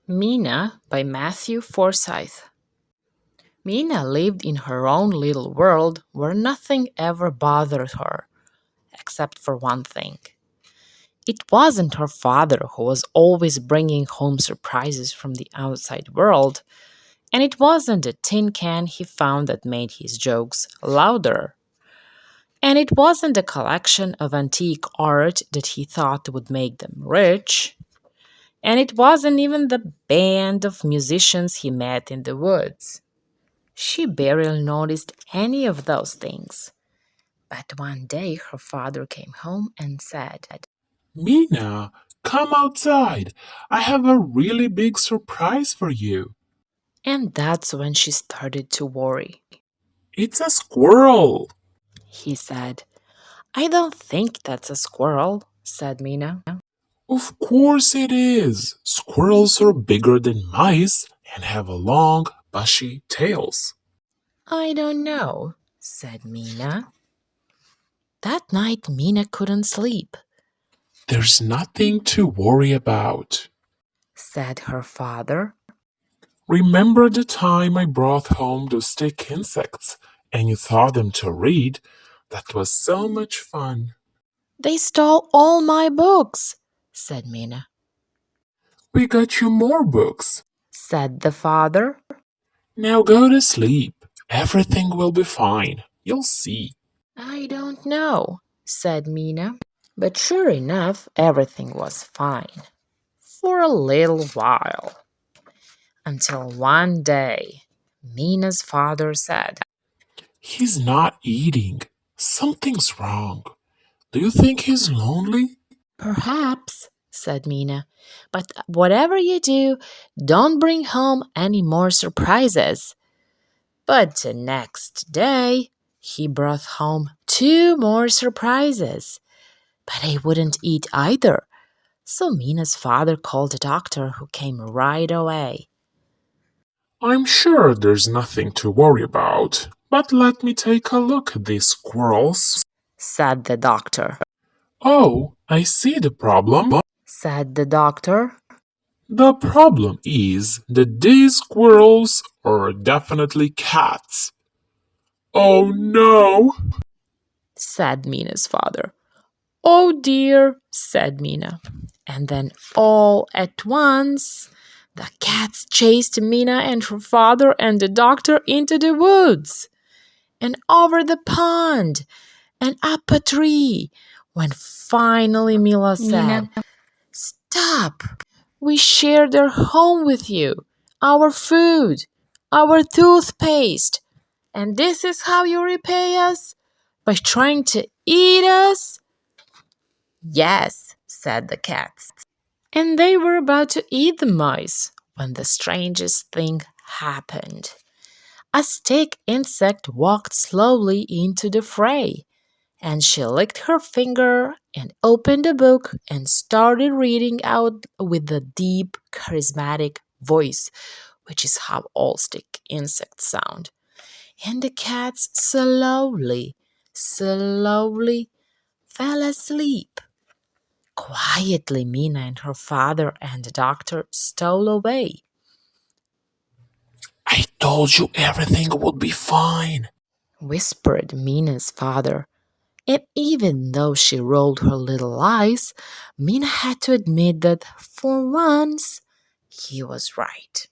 Mina by Matthew Forsythe. Mina lived in her own little world where nothing ever bothered her, except for one thing. It wasn't her father who was always bringing home surprises from the outside world, and it wasn't a tin can he found that made his jokes louder. And it wasn't a collection of antique art that he thought would make them rich. And it wasn't even the band of musicians he met in the woods. She barely noticed any of those things. But one day her father came home and said, Mina, come outside. I have a really big surprise for you. and that's when she started to worry. It's a squirrel. He said, I don't think that's a squirrel, said Mina. Of course it is. Squirrels are bigger than mice and have long, bushy tails. I don't know, said Mina. That night Mina couldn't sleep, There's nothing to worry about. said her father. Remember the time I brought home those stick insects and you taught them to read? That was so much fun. They stole all my books, said Mina. We got you more books. Said the father. Now go to sleep. Everything will be fine. You'll see. I don't know, said Mina. But sure enough, everything was fine. For a little while. Until one day, Mina's father said, He's not eating. Something's wrong. Do you think he's lonely? Perhaps, said Mina, but whatever you do, don't bring home any more surprises. But the next day, he brought home 2 more surprises. But they wouldn't eat either. So Mina's father called a doctor who came right away. I'm sure there's nothing to worry about. But let me take a look at these squirrels. Said the doctor. Oh, I see the problem. Said the doctor. The problem is that these squirrels are definitely cats. Oh no! Said Mina's father. Oh dear, said Mina. And then all at once, the cats chased Mina and her father and the doctor into the woods and over the pond and up a tree. When finally Mila said, Stop! We shared our home with you, our food, our toothpaste, and this is how you repay us? By trying to eat us? Yes, said the cats. And they were about to eat the mice when the strangest thing happened. A stick insect walked slowly into the fray, and she licked her finger and opened a book and started reading out with a deep, charismatic voice, which is how all stick insects sound. And the cats slowly fell asleep. Quietly, Mina and her father and the doctor stole away. I told you everything would be fine. Whispered Mina's father. And even though she rolled her little eyes, Mina had to admit that for once he was right.